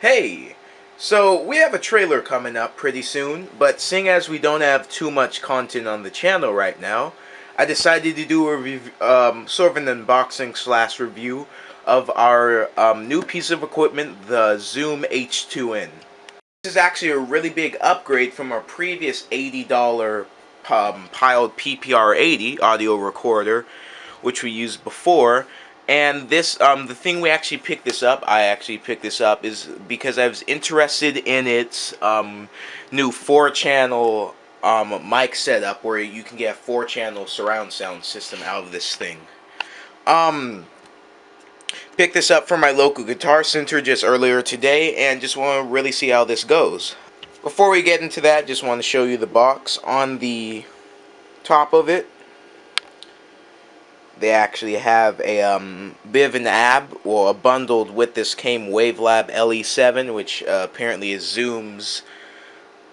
Hey, so we have a trailer coming up pretty soon, but seeing as we don't have too much content on the channel right now, I decided to do sort of an unboxing slash review of our new piece of equipment, the Zoom H2n. This is actually a really big upgrade from our previous $80 piled PPR-80 audio recorder, which we used before. And this, the thing we actually picked this up, I actually picked this up, is because I was interested in its new 4-channel mic setup, where you can get a 4-channel surround sound system out of this thing. Picked this up from my local guitar center just earlier today, and just want to really see how this goes. Before we get into that, just want to show you the box. On the top of it, they actually have a bit of an bundled with this came Wavelab LE7, which apparently is Zoom's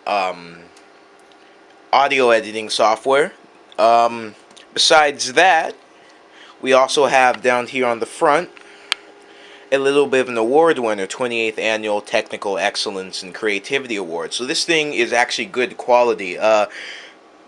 audio editing software. Besides that, we also have down here on the front a little bit of an award winner, 28th Annual Technical Excellence and Creativity Award. So this thing is actually good quality.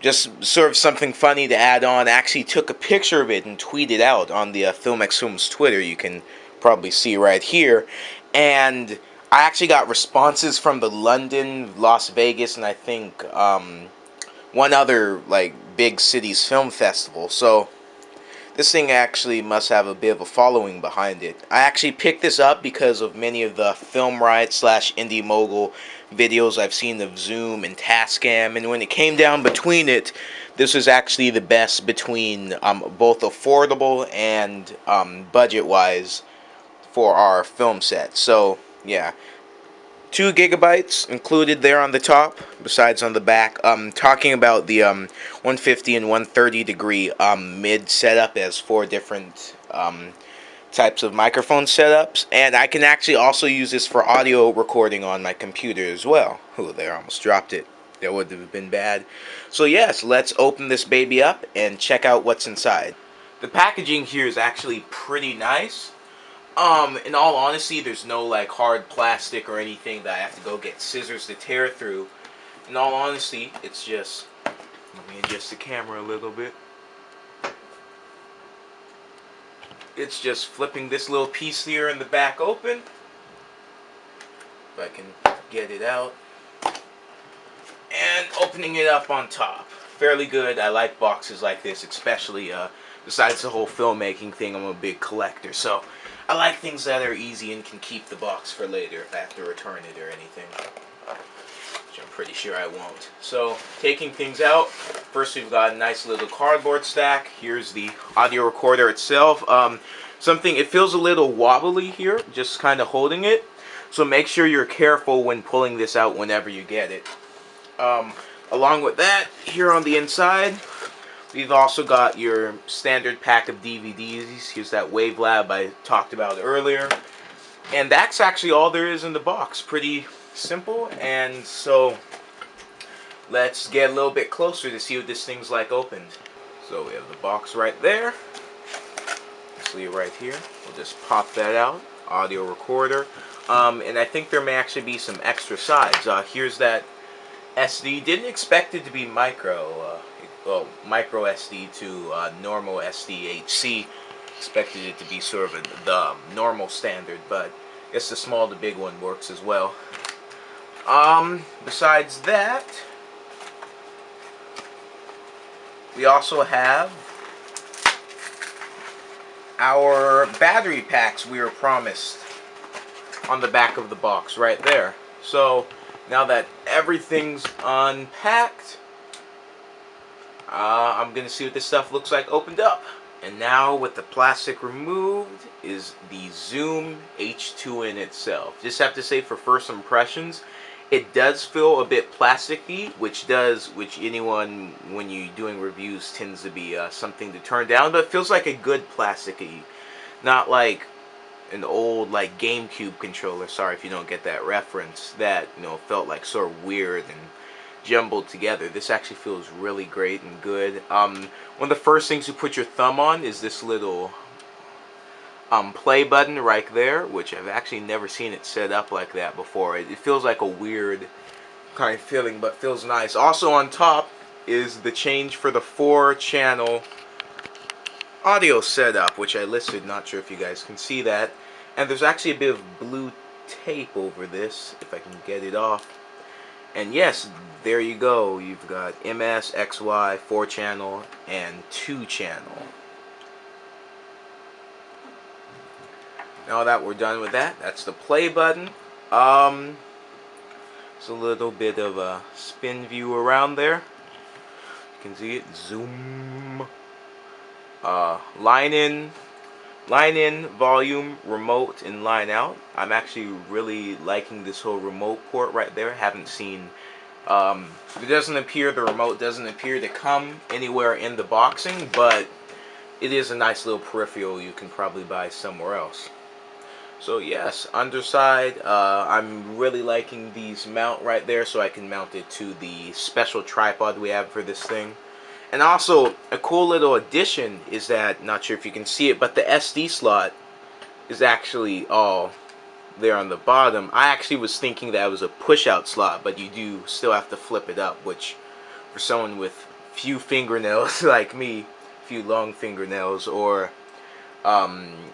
Just sort of something funny to add on, I actually took a picture of it and tweeted out on the FilmXFilms Twitter. You can probably see right here. And I actually got responses from the London, Las Vegas, and I think one other like big city's film festival. So this thing actually must have a bit of a following behind it. I actually picked this up because of many of the Film Riot slash Indie Mogul videos I've seen of Zoom and Tascam, and when it came down between it, this was actually the best between both affordable and budget-wise for our film set. So yeah, 2 gigabytes included there on the top, besides on the back. Talking about the 150 and 130 degree mid setup as 4 different types of microphone setups, and I can actually also use this for audio recording on my computer as well. Oh, there, I almost dropped it. That would have been bad. So yes, let's open this baby up and check out what's inside. The packaging here is actually pretty nice. In all honesty, there's no like hard plastic or anything that I have to go get scissors to tear through. In all honesty, it's just, let me adjust the camera a little bit. It's just flipping this little piece here in the back open. If I can get it out. And opening it up on top. Fairly good. I like boxes like this, especially besides the whole filmmaking thing, I'm a big collector. So I like things that are easy and can keep the box for later if I have to return it or anything. Which I'm pretty sure I won't. So, taking things out, first we've got a nice little cardboard stack. Here's the audio recorder itself. It feels a little wobbly here, just kind of holding it. So make sure you're careful when pulling this out whenever you get it. Along with that, here on the inside, we've also got your standard pack of DVDs. Here's that Wavelab I talked about earlier. And that's actually all there is in the box. Pretty simple. And so let's get a little bit closer to see what this thing's like opened. So we have the box right there. Let's leave it right here. We'll just pop that out. Audio recorder. And I think there may actually be some extra sides. Here's that SD. Didn't expect it to be micro. Micro SD to normal SD HC. Expected it to be sort of the normal standard, but I guess the small to big one works as well. Besides that, we also have our battery packs we were promised on the back of the box right there. So now that everything's unpacked, I'm going to see what this stuff looks like opened up. And now with the plastic removed is the Zoom H2n itself. Just have to say, for first impressions, it does feel a bit plasticky, which anyone when you're doing reviews tends to be something to turn down, but it feels like a good plasticky, not like an old like GameCube controller. Sorry if you don't get that reference. That, you know, felt like sort of weird and jumbled together. This actually feels really great and good. One of the first things you put your thumb on is this little play button right there, which I've actually never seen it set up like that before. It feels like a weird kind of feeling, but feels nice. Also on top is the change for the 4-channel audio setup, which I listed. Not sure if you guys can see that. And there's actually a bit of blue tape over this, if I can get it off. And yes, there you go. You've got MS, XY, 4-channel, and 2-channel. Now that we're done with that, that's the play button. It's a little bit of a spin view around there. You can see it. Zoom. Line in, volume, remote, and line out. I'm actually really liking this whole remote port right there. Haven't seen. It doesn't appear, the remote doesn't appear to come anywhere in the boxing, but it is a nice little peripheral you can probably buy somewhere else. So yes, underside, I'm really liking these mount right there, so I can mount it to the special tripod we have for this thing. And also, a cool little addition is that, not sure if you can see it, but the SD slot is actually all there on the bottom. I actually was thinking that it was a push-out slot, but you do still have to flip it up, which for someone with few fingernails like me, few long fingernails, or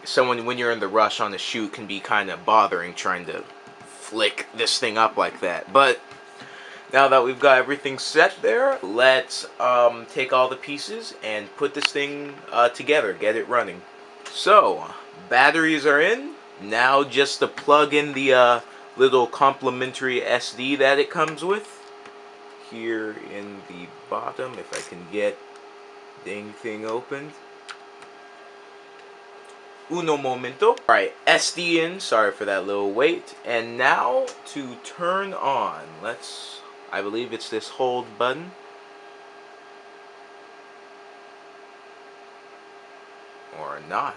someone when you're in the rush on a shoot can be kind of bothering trying to flick this thing up like that. But now that we've got everything set there, let's take all the pieces and put this thing together, get it running. So, batteries are in. Now just to plug in the little complimentary SD that it comes with. Here in the bottom, if I can get the dang thing opened. Uno momento. Alright, SD in, sorry for that little wait. And now to turn on, I believe it's this hold button. Or not.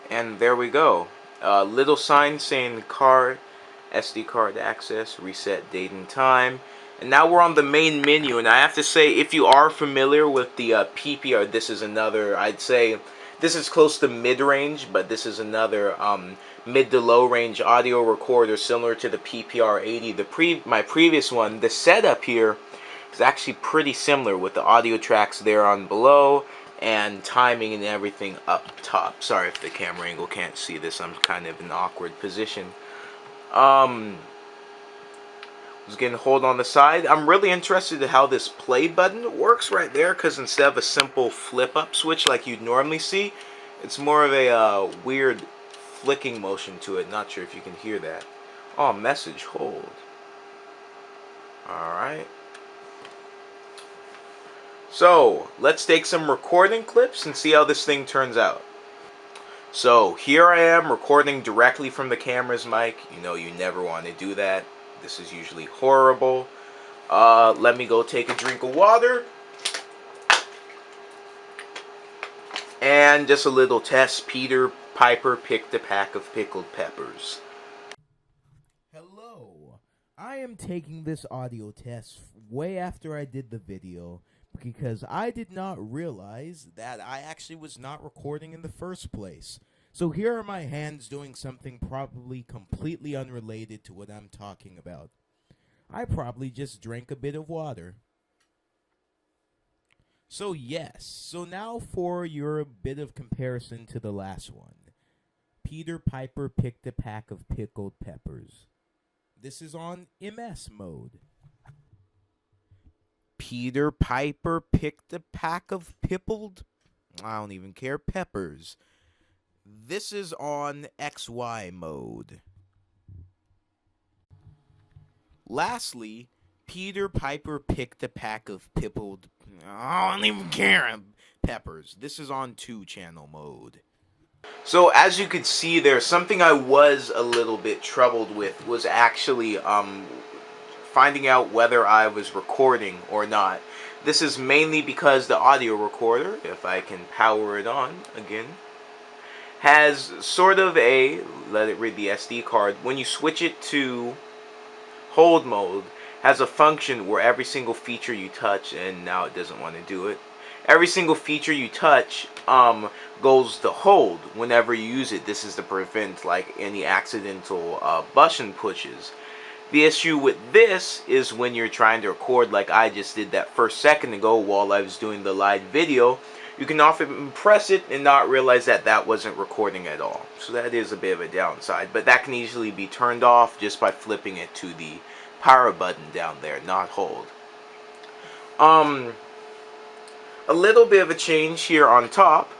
And there we go. Little sign saying SD card access, reset date and time. And now we're on the main menu, and I have to say, if you are familiar with the PPR, this is another, I'd say, this is close to mid-range, but this is another mid to low-range audio recorder similar to the PPR 80. My previous one, the setup here is actually pretty similar with the audio tracks there on below, and timing and everything up top. Sorry if the camera angle can't see this, I'm kind of in an awkward position. Just getting hold on the side. I'm really interested in how this play button works right there, because instead of a simple flip up switch like you'd normally see, it's more of a weird flicking motion to it. Not sure if you can hear that. Oh, message hold. Alright. So, let's take some recording clips and see how this thing turns out. So, here I am recording directly from the camera's mic. You know you never want to do that. This is usually horrible. Let me go take a drink of water. And just a little test. Peter Piper picked a pack of pickled peppers. Hello. I am taking this audio test way after I did the video because I did not realize that I actually was not recording in the first place. So here are my hands doing something probably completely unrelated to what I'm talking about. I probably just drank a bit of water. So yes, so now for your bit of comparison to the last one. Peter Piper picked a pack of pickled peppers. This is on MS mode. Peter Piper picked a pack of I don't even care, peppers. This is on XY mode. Lastly, Peter Piper picked a pack of I don't even care, peppers. This is on 2-channel mode. So as you could see there, something I was a little bit troubled with was actually finding out whether I was recording or not. This is mainly because the audio recorder, if I can power it on again, has sort of a, let it read the SD card, when you switch it to hold mode, has a function where every single feature you touch, and now it doesn't want to do it, every single feature you touch goes to hold whenever you use it. This is to prevent like any accidental button pushes. The issue with this is when you're trying to record like I just did that first second ago while I was doing the live video, you can often press it and not realize that that wasn't recording at all. So that is a bit of a downside, but that can easily be turned off just by flipping it to the power button down there, not hold. A little bit of a change here on top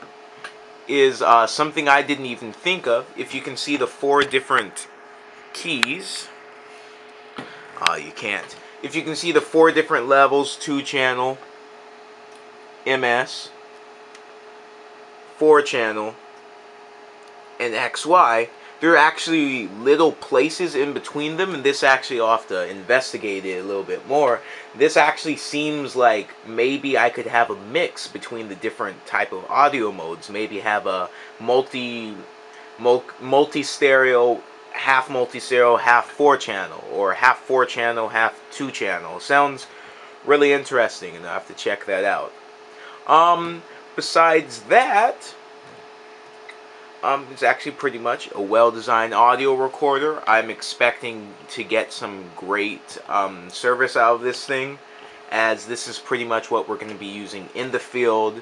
is something I didn't even think of. If you can see the 4 different keys, you can't. If you can see the 4 different levels, 2 channel, MS, 4 channel, and XY, there are actually little places in between them, and this actually I'll have to investigate it a little bit more. This actually seems like maybe I could have a mix between the different type of audio modes. Maybe have a multi-stereo, half multi-stereo, half 4 channel, or half 4 channel, half 2 channel. Sounds really interesting, and I have to check that out. Besides that, it's actually pretty much a well-designed audio recorder. I'm expecting to get some great service out of this thing, as this is pretty much what we're going to be using in the field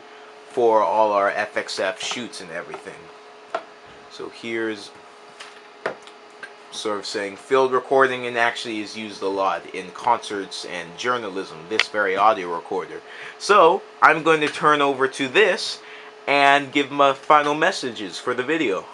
for all our FXF shoots and everything. So here's sort of saying field recording, and actually is used a lot in concerts and journalism, this very audio recorder. So I'm going to turn over to this and give my final messages for the video.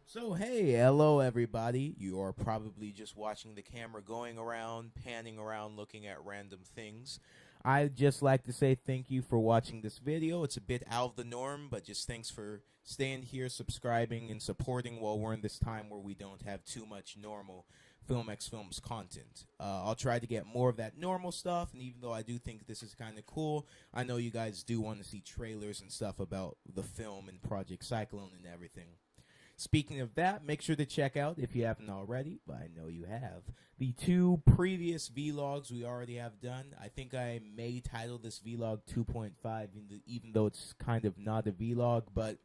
So, hey, hello everybody. You are probably just watching the camera going around, panning around, looking at random things. I'd just like to say thank you for watching this video. It's a bit out of the norm, but just thanks for staying here, subscribing, and supporting while we're in this time where we don't have too much normal FilmXFilms content. I'll try to get more of that normal stuff, and even though I do think this is kind of cool, I know you guys do want to see trailers and stuff about the film and Project Cyclone and everything. Speaking of that, make sure to check out, if you haven't already, but I know you have, the 2 previous vlogs we already have done. I think I may title this vlog 2.5, even though it's kind of not a vlog, but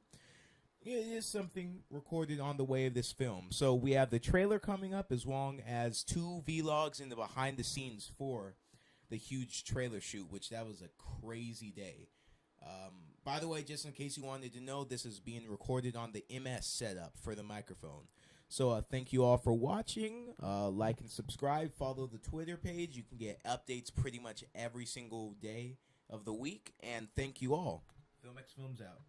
it is something recorded on the way of this film. So we have the trailer coming up, as well as 2 vlogs in the behind the scenes for the huge trailer shoot, which that was a crazy day. By the way, just in case you wanted to know, this is being recorded on the MS setup for the microphone. So thank you all for watching. Like and subscribe. Follow the Twitter page. You can get updates pretty much every single day of the week. And thank you all. FilmXFilms out.